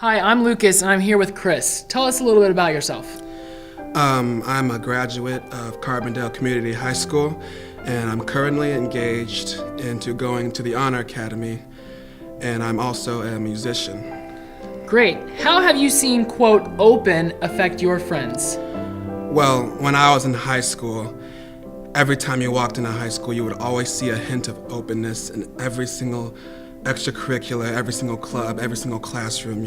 Hi, I'm Lucas, and I'm here with Chris. Tell us a little bit about yourself. I'm a graduate of Carbondale Community High School, and I'm currently engaged into going to the Honor Academy, and I'm also a musician. Great. How have you seen, quote, open affect your friends? Well, when I was in high school, every time you walked into high school, you would always see a hint of openness in every single extracurricular, every single club, every single classroom,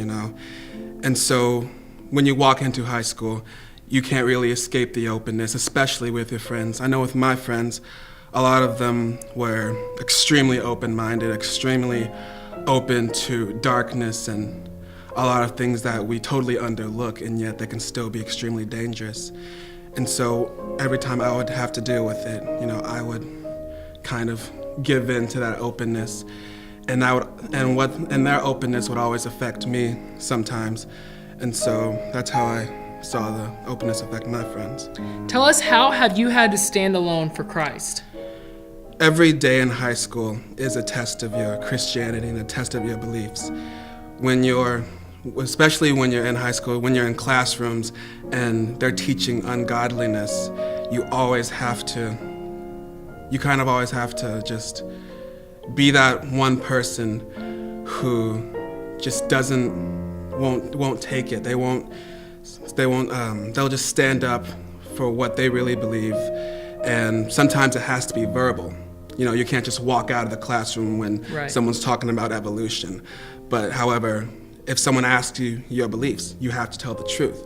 And so when you walk into high school, you can't really escape the openness, especially with your friends. I know with my friends, a lot of them were extremely open-minded, extremely open to darkness and a lot of things that we totally underlook, and yet they can still be extremely dangerous. And so every time I would have to deal with it, I would kind of give in to that openness. And their openness would always affect me sometimes. And so that's how I saw the openness affect my friends. Tell us, how have you had to stand alone for Christ? Every day in high school is a test of your Christianity and a test of your beliefs. Especially when you're in high school, when you're in classrooms and they're teaching ungodliness, you always have to just be that one person who just won't take it. They'll just stand up for what they really believe. And sometimes it has to be verbal. You can't just walk out of the classroom when someone's talking about evolution. But however, if someone asks you your beliefs, you have to tell the truth.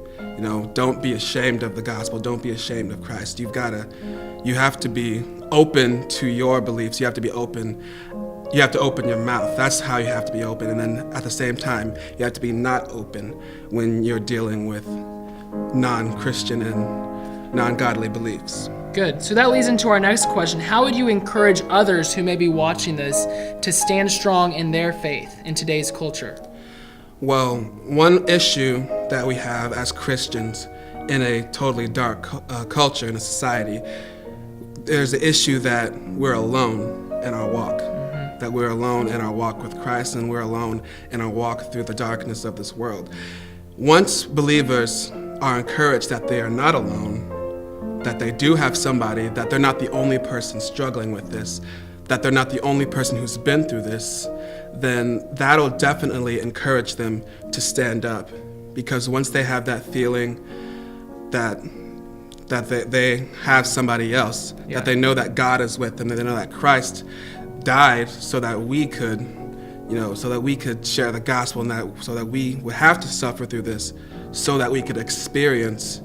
Don't be ashamed of the gospel. Don't be ashamed of Christ. You have to be open to your beliefs. You have to be open. You have to open your mouth. That's how you have to be open. And then at the same time, you have to be not open when you're dealing with non-Christian and non-godly beliefs. Good. So that leads into our next question. How would you encourage others who may be watching this to stand strong in their faith in today's culture? Well, one issue that we have as Christians in a totally dark culture, in a society, there's the issue that we're alone in our walk. That we're alone in our walk with Christ, and we're alone in our walk through the darkness of this world. Once believers are encouraged that they are not alone, that they do have somebody, that they're not the only person struggling with this, that they're not the only person who's been through this, then that'll definitely encourage them to stand up. Because once they have that feeling that they have somebody else, that they know that God is with them, that they know that Christ died so that we could, share the gospel, and so that we would have to suffer through this, so that we could experience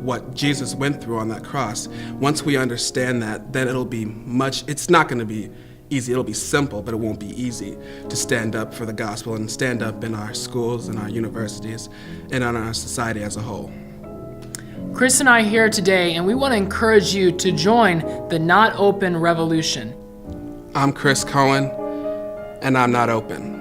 what Jesus went through on that cross. Once we understand that, then it's not going to be easy. It'll be simple, but it won't be easy to stand up for the gospel and stand up in our schools and our universities and in our society as a whole. Chris and I are here today, and we want to encourage you to join the Not Open Revolution. I'm Chris Cohen, and I'm not open.